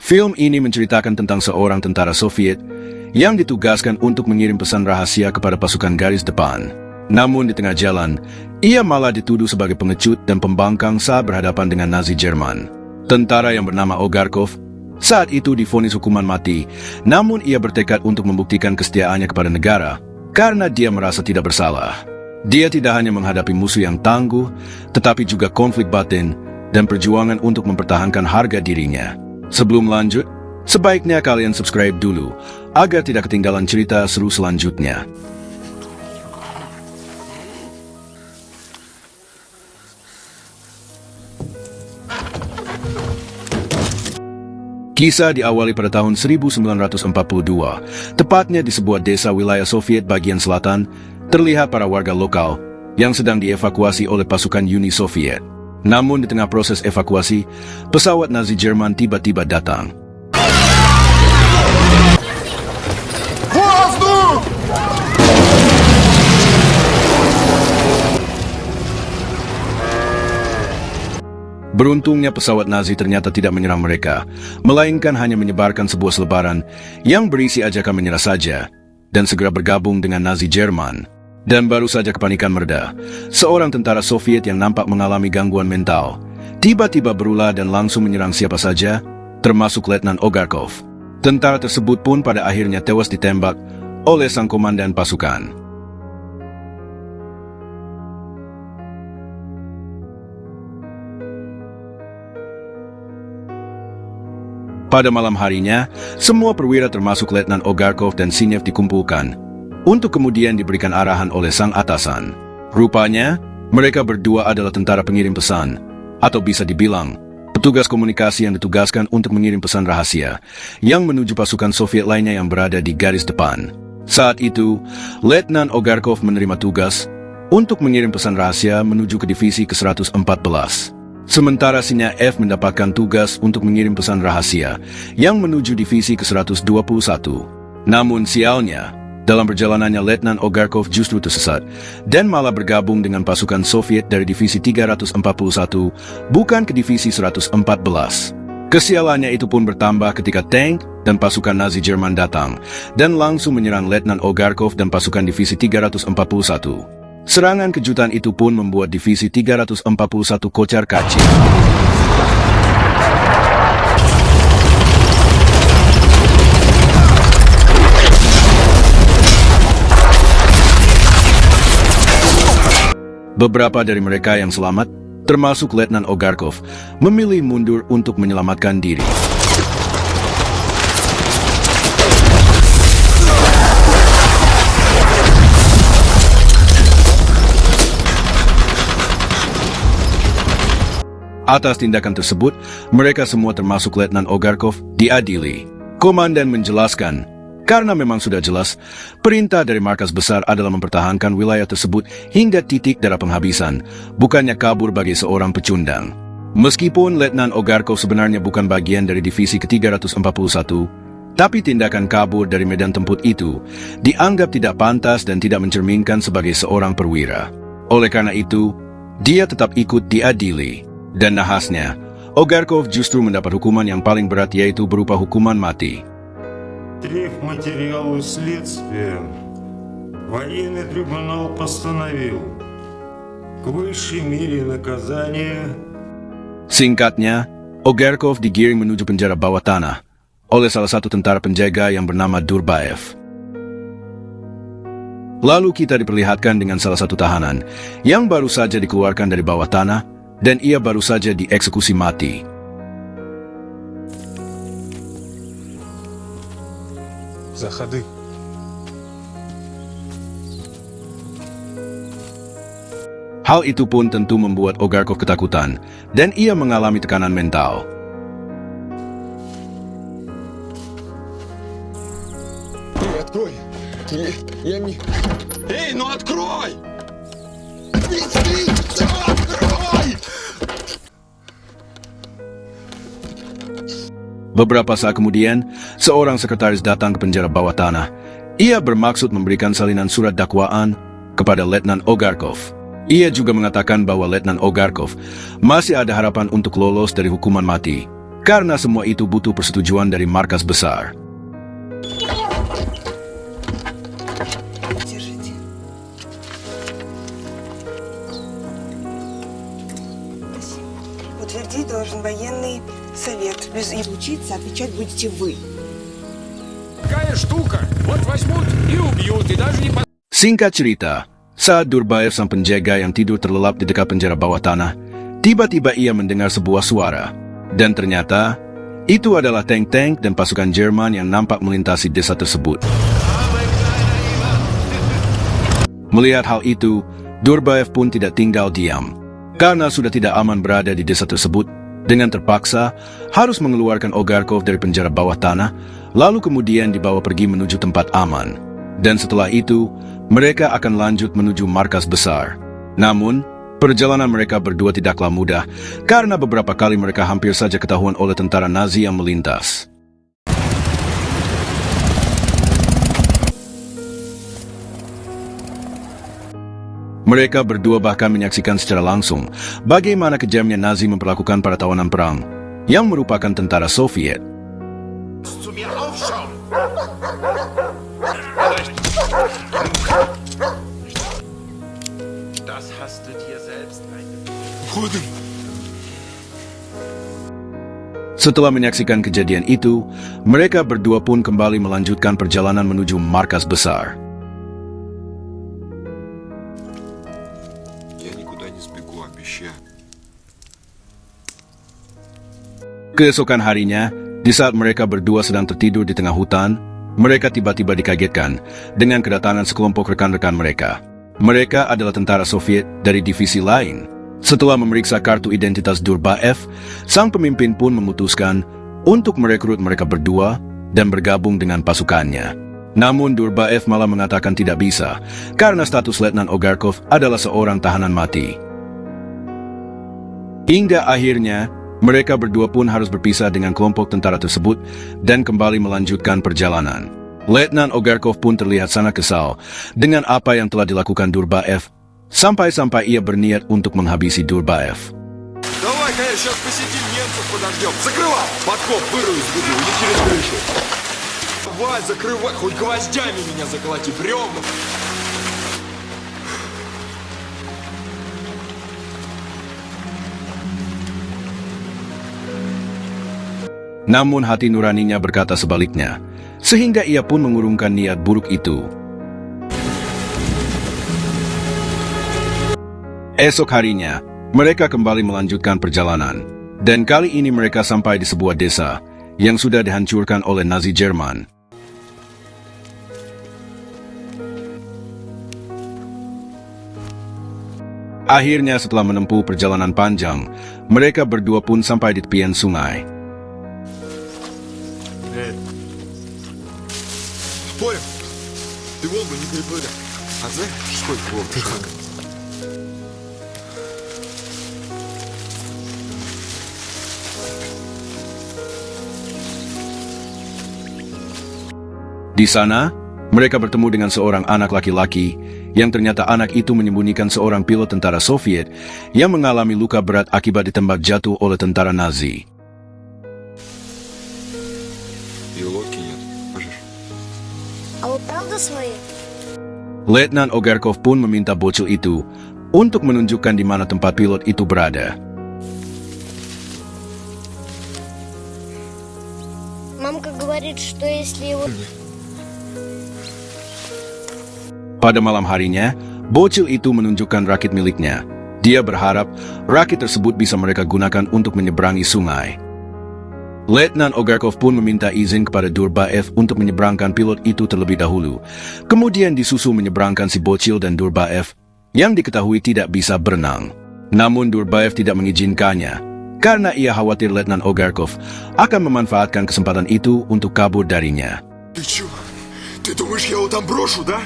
Film ini menceritakan tentang seorang tentara Soviet yang ditugaskan untuk mengirim pesan rahasia kepada pasukan garis depan. Namun di tengah jalan, ia malah dituduh sebagai pengecut dan pembangkang saat berhadapan dengan Nazi Jerman. Tentara yang bernama Ogarkov saat itu divonis hukuman mati, namun ia bertekad untuk membuktikan kesetiaannya kepada negara karena dia merasa tidak bersalah. Dia tidak hanya menghadapi musuh yang tangguh, tetapi juga konflik batin dan perjuangan untuk mempertahankan harga dirinya. Sebelum lanjut, sebaiknya kalian subscribe dulu agar tidak ketinggalan cerita seru selanjutnya. Kisah diawali pada tahun 1942, tepatnya di sebuah desa wilayah Soviet bagian selatan, terlihat para warga lokal yang sedang dievakuasi oleh pasukan Uni Soviet. Namun di tengah proses evakuasi, pesawat Nazi Jerman tiba-tiba datang. Beruntungnya pesawat Nazi ternyata tidak menyerang mereka, melainkan hanya menyebarkan sebuah selebaran yang berisi ajakan menyerah saja dan segera bergabung dengan Nazi Jerman. Dan baru saja kepanikan mereda, seorang tentara Soviet yang nampak mengalami gangguan mental tiba-tiba berulah dan langsung menyerang siapa saja, termasuk Letnan Ogarkov. Tentara tersebut pun pada akhirnya tewas ditembak oleh sang komandan pasukan. Pada malam harinya, semua perwira termasuk Letnan Ogarkov dan Sinev dikumpulkan untuk kemudian diberikan arahan oleh sang atasan. Rupanya, mereka berdua adalah tentara pengirim pesan, atau bisa dibilang, petugas komunikasi yang ditugaskan untuk mengirim pesan rahasia yang menuju pasukan Soviet lainnya yang berada di garis depan. Saat itu, Letnan Ogarkov menerima tugas untuk mengirim pesan rahasia menuju ke divisi ke-114. Sementara Sinev mendapatkan tugas untuk mengirim pesan rahasia yang menuju divisi ke-121. Namun sialnya, dalam perjalanannya Letnan Ogarkov justru tersesat dan malah bergabung dengan pasukan Soviet dari divisi 341, bukan ke divisi 114. Kesialannya itu pun bertambah ketika tank dan pasukan Nazi Jerman datang dan langsung menyerang Letnan Ogarkov dan pasukan divisi 341. Serangan kejutan itu pun membuat divisi 341 kocar kacir. Beberapa dari mereka yang selamat, termasuk Letnan Ogarkov, memilih mundur untuk menyelamatkan diri. Atas tindakan tersebut, mereka semua termasuk Letnan Ogarkov diadili. Komandan menjelaskan, karena memang sudah jelas, perintah dari markas besar adalah mempertahankan wilayah tersebut hingga titik darah penghabisan, bukannya kabur bagi seorang pecundang. Meskipun Letnan Ogarkov sebenarnya bukan bagian dari divisi ke-341, tapi tindakan kabur dari medan tempur itu dianggap tidak pantas dan tidak mencerminkan sebagai seorang perwira. Oleh karena itu, dia tetap ikut diadili. Dan nahasnya, Ogarkov justru mendapat hukuman yang paling berat, yaitu berupa hukuman mati. Смотрев материалы следствия, военный трибунал постановил к высшей мере наказания. Singkatnya, Ogarkov digiring menuju penjara bawah tanah oleh salah satu tentara penjaga yang bernama Durbaev. Lalu kita diperlihatkan dengan salah satu tahanan yang baru saja dikeluarkan dari bawah tanah dan ia baru saja dieksekusi mati. Заходи. Hal itu pun tentu membuat Ogarkov ketakutan, dan ia mengalami tekanan mental. Открой! Я не... Эй, ну открой! Открой! Beberapa saat kemudian, seorang sekretaris datang ke penjara bawah tanah. Ia bermaksud memberikan salinan surat dakwaan kepada Letnan Ogarkov. Ia juga mengatakan bahwa Letnan Ogarkov masih ada harapan untuk lolos dari hukuman mati, karena semua itu butuh persetujuan dari markas besar. Держите. Спасибо. Утвердить должен военный совет. Без и учиться отвечать будете вы. Какая штука? Вот возьмут и убьют, и даже не Singkat cerita, saat Durbaev sang penjaga yang tidur terlelap di dekat penjara bawah tanah, tiba-tiba ia mendengar sebuah suara. Dan ternyata, itu adalah tank-tank dan pasukan Jerman yang nampak melintasi desa tersebut. Melihat hal itu, Durbaev pun tidak tinggal diam. Karena sudah tidak aman berada di desa tersebut, dengan terpaksa harus mengeluarkan Ogarkov dari penjara bawah tanah, lalu kemudian dibawa pergi menuju tempat aman. Dan setelah itu, mereka akan lanjut menuju markas besar. Namun, perjalanan mereka berdua tidaklah mudah, karena beberapa kali mereka hampir saja ketahuan oleh tentara Nazi yang melintas. Mereka berdua bahkan menyaksikan secara langsung bagaimana kejamnya Nazi memperlakukan para tawanan perang, yang merupakan tentara Soviet. Setelah menyaksikan kejadian itu, mereka berdua pun kembali melanjutkan perjalanan menuju markas besar. Я никуда не сбегу, обещаю. Keesokan harinya, di saat mereka berdua sedang tertidur di tengah hutan, mereka tiba-tiba dikagetkan dengan kedatangan sekelompok rekan-rekan mereka. Mereka adalah tentara Soviet dari divisi lain. Setelah memeriksa kartu identitas Durbaev, sang pemimpin pun memutuskan untuk merekrut mereka berdua dan bergabung dengan pasukannya. Namun Durbaev malah mengatakan tidak bisa, karena status Letnan Ogarkov adalah seorang tahanan mati. Hingga akhirnya, mereka berdua pun harus berpisah dengan kelompok tentara tersebut dan kembali melanjutkan perjalanan. Letnan Ogarkov pun terlihat sangat kesal dengan apa yang telah dilakukan Durbaev, sampai-sampai ia berniat untuk menghabisi Durbaev. Давай-ка я сейчас посидим, немцев подождем. Закрывай! Подкоп выру из груди, иди через крышу. Давай, закрывай, хоть гвоздями меня заколоти, бревна. Namun hati nuraninya berkata sebaliknya, sehingga ia pun mengurungkan niat buruk itu. Esok harinya, mereka kembali melanjutkan perjalanan. Dan kali ini mereka sampai di sebuah desa yang sudah dihancurkan oleh Nazi Jerman. Akhirnya setelah menempuh perjalanan panjang, mereka berdua pun sampai di tepian sungai. Спорим? Ты Волгу не переплывешь. А знаешь, сколько Волг? Di sana, mereka bertemu dengan seorang anak laki-laki yang ternyata anak itu menyembunyikan seorang pilot tentara Soviet yang mengalami luka berat akibat ditembak jatuh oleh tentara Nazi. И лодки нет. Пожишь. А вы правда свои? Letnan Ogarkov pun meminta bocil itu untuk menunjukkan di mana tempat pilot itu berada. Мамка говорит, что если его... Pada malam harinya, bocil itu menunjukkan rakit miliknya. Dia berharap rakit tersebut bisa mereka gunakan untuk menyeberangi sungai. Letnan Ogarkov pun meminta izin kepada Durbaev untuk menyeberangkan pilot itu terlebih dahulu. Kemudian disusul menyeberangkan si bocil dan Durbaev, yang diketahui tidak bisa berenang. Namun Durbaev tidak mengizinkannya, karena ia khawatir Letnan Ogarkov akan memanfaatkan kesempatan itu untuk kabur darinya. Ты чё? Ты думаешь, я его там брошу, да?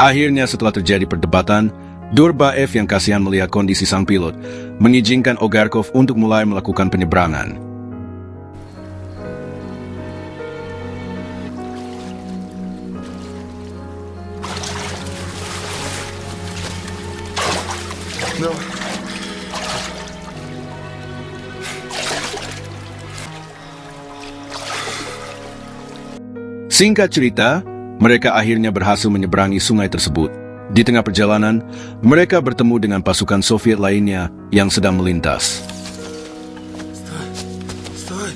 Akhirnya setelah terjadi perdebatan, Durbaev yang kasihan melihat kondisi sang pilot, mengizinkan Ogarkov untuk mulai melakukan penyeberangan. Давай. Singkat cerita, mereka akhirnya berhasil menyeberangi sungai tersebut. Di tengah perjalanan, mereka bertemu dengan pasukan Soviet lainnya yang sedang melintas. Стой!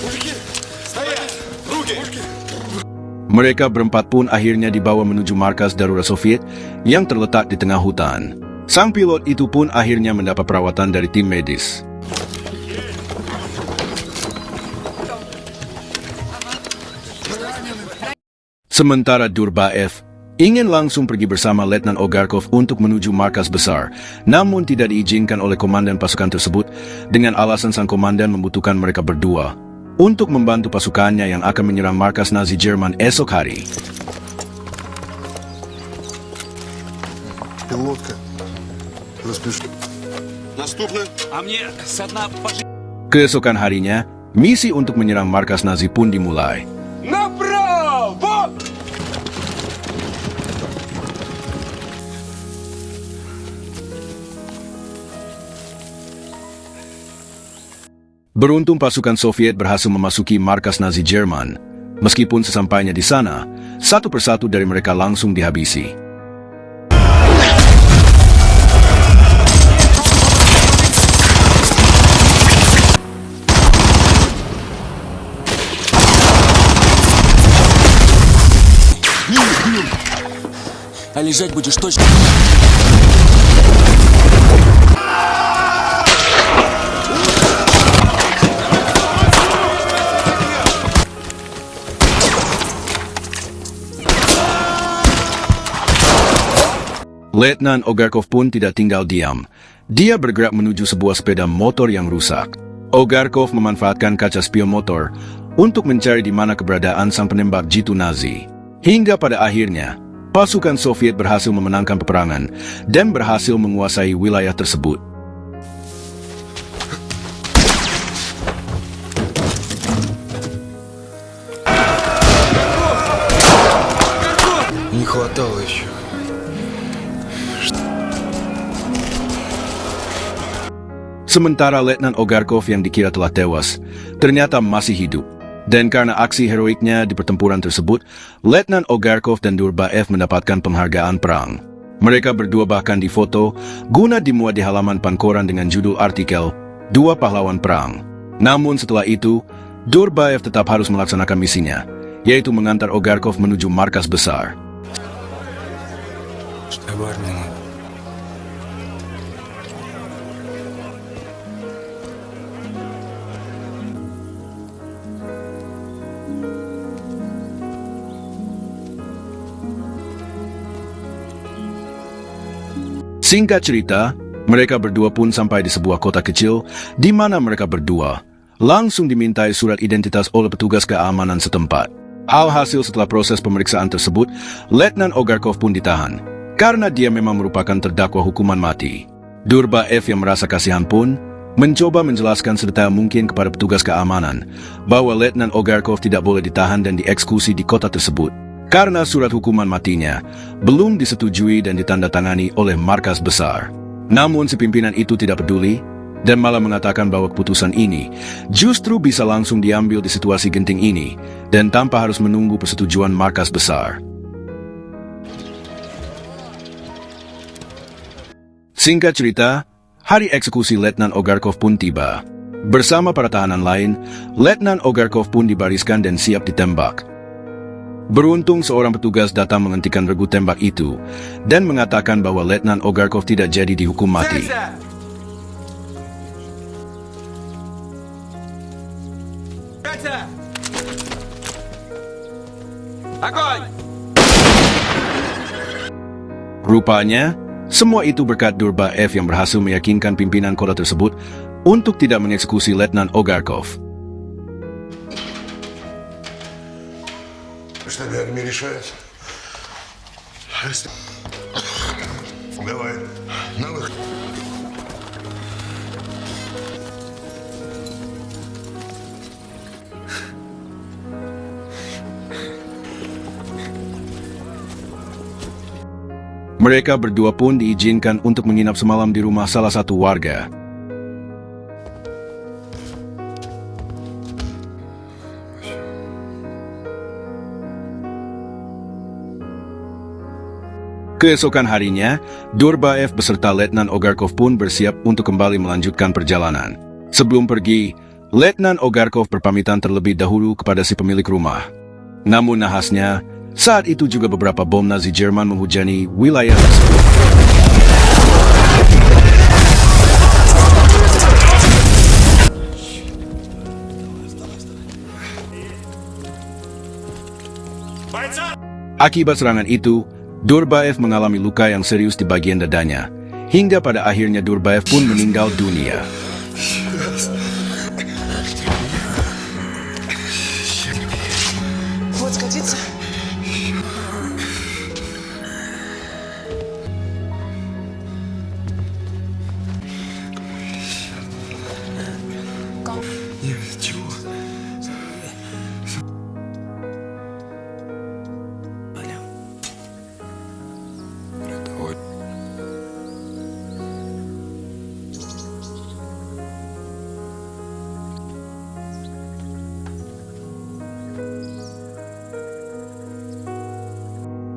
Мужики! Стоять! Руки! Mereka berempat pun akhirnya dibawa menuju markas darurat Soviet yang terletak di tengah hutan. Sang pilot itu pun akhirnya mendapat perawatan dari tim medis. Sementara Durbaev ingin langsung pergi bersama Letnan Ogarkov untuk menuju markas besar, namun tidak diizinkan oleh komandan pasukan tersebut dengan alasan sang komandan membutuhkan mereka berdua untuk membantu pasukannya yang akan menyerang markas Nazi Jerman esok hari. Пилотка. Распиши. Наступно! А мне со дна Keesokan harinya, misi untuk menyerang markas Nazi pun dimulai. Направо! Beruntung pasukan Soviet berhasil memasuki markas Nazi Jerman. Meskipun sesampainya di sana, satu persatu dari mereka langsung dihabisi. А лежать будешь точно. Letnan Ogarkov pun tidak tinggal diam. Dia bergerak menuju sebuah sepeda motor yang rusak. Ogarkov memanfaatkan kaca spion motor untuk mencari di mana keberadaan sang penembak jitu Nazi. Hingga pada akhirnya, pasukan Soviet berhasil memenangkan peperangan dan berhasil menguasai wilayah tersebut. Не хватало еще. Sementara Letnan Ogarkov yang dikira telah tewas, ternyata masih hidup. Dan karena aksi heroiknya di pertempuran tersebut, Letnan Ogarkov dan Durbaev mendapatkan penghargaan perang. Mereka berdua bahkan difoto, guna dimuat di halaman pankoran dengan judul artikel, "Dua Pahlawan Perang." Namun setelah itu, Durbaev tetap harus melaksanakan misinya, yaitu mengantar Ogarkov menuju markas besar. Штаб армии надо. Singkat cerita, mereka berdua pun sampai di sebuah kota kecil di mana mereka berdua langsung dimintai surat identitas oleh petugas keamanan setempat. Alhasil setelah proses pemeriksaan tersebut, Letnan Ogarkov pun ditahan karena dia memang merupakan terdakwa hukuman mati. Durbaev yang merasa kasihan pun mencoba menjelaskan sedetail mungkin kepada petugas keamanan bahwa Letnan Ogarkov tidak boleh ditahan dan dieksekusi di kota tersebut karena surat hukuman matinya belum disetujui dan ditandatangani oleh markas besar. Namun si pimpinan itu tidak peduli dan malah mengatakan bahwa keputusan ini justru bisa langsung diambil di situasi genting ini dan tanpa harus menunggu persetujuan markas besar. Singkat cerita, hari eksekusi Letnan Ogarkov pun tiba. Bersama para tahanan lain, Letnan Ogarkov pun dibariskan dan siap ditembak. Beruntung seorang petugas datang menghentikan regu tembak itu dan mengatakan bahwa Letnan Ogarkov tidak jadi dihukum mati. Rupanya, semua itu berkat Durbaev yang berhasil meyakinkan pimpinan kota tersebut untuk tidak mengeksekusi Letnan Ogarkov. Штаб армии решает. Давай, на выход. Mereka berdua pun diizinkan untuk menginap semalam di rumah salah satu warga. Keesokan harinya, Durbaev beserta Letnan Ogarkov pun bersiap untuk kembali melanjutkan perjalanan. Sebelum pergi, Letnan Ogarkov berpamitan terlebih dahulu kepada si pemilik rumah. Namun nahasnya, saat itu juga beberapa bom Nazi Jerman menghujani wilayah tersebut. Akibat serangan itu, Durbaev mengalami luka yang serius di bagian dadanya, hingga pada akhirnya Durbaev pun meninggal dunia. Вот сгодится? Нет, чего? Это вот.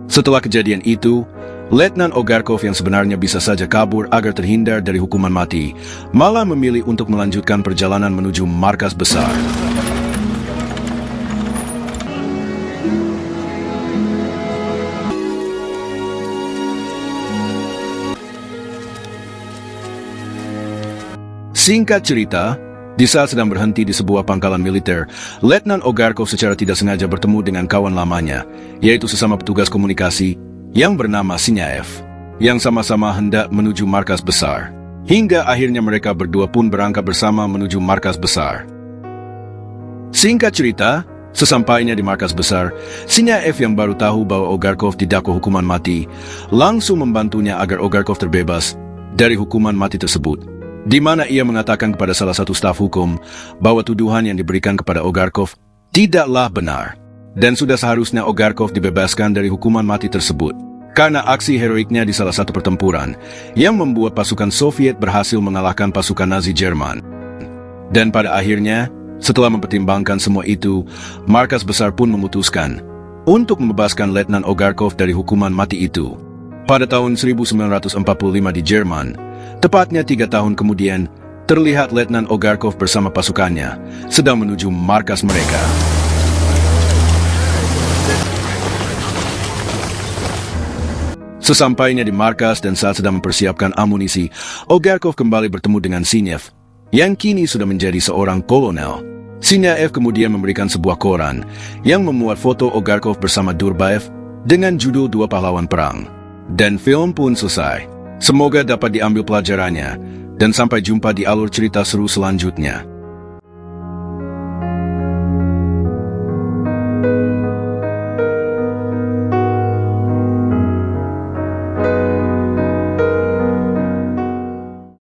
Setelah kejadian itu, Letnan Ogarkov yang sebenarnya bisa saja kabur agar terhindar dari hukuman mati, malah memilih untuk melanjutkan perjalanan menuju markas besar. Singkat cerita, di saat sedang berhenti di sebuah pangkalan militer, Letnan Ogarkov secara tidak sengaja bertemu dengan kawan lamanya, yaitu sesama petugas komunikasi yang bernama Sinyaev, yang sama-sama hendak menuju markas besar. Hingga akhirnya mereka berdua pun berangkat bersama menuju markas besar. Singkat cerita, sesampainya di markas besar, Sinyaev yang baru tahu bahwa Ogarkov didakwa hukuman mati, langsung membantunya agar Ogarkov terbebas dari hukuman mati tersebut, di mana ia mengatakan kepada salah satu staf hukum bahwa tuduhan yang diberikan kepada Ogarkov tidaklah benar, dan sudah seharusnya Ogarkov dibebaskan dari hukuman mati tersebut karena aksi heroiknya di salah satu pertempuran yang membuat pasukan Soviet berhasil mengalahkan pasukan Nazi Jerman. Dan pada akhirnya, setelah mempertimbangkan semua itu, markas besar pun memutuskan untuk membebaskan Letnan Ogarkov dari hukuman mati itu. Pada tahun 1945 di Jerman, tepatnya 3 tahun kemudian, terlihat Letnan Ogarkov bersama pasukannya sedang menuju markas mereka. Sesampainya di markas dan saat sedang mempersiapkan amunisi, Ogarkov kembali bertemu dengan Sinyaev, yang kini sudah menjadi seorang kolonel. Sinyaev kemudian memberikan sebuah koran yang memuat foto Ogarkov bersama Durbaev dengan judul Dua Pahlawan Perang. Dan film pun selesai. Semoga dapat diambil pelajarannya, dan sampai jumpa di alur cerita seru selanjutnya.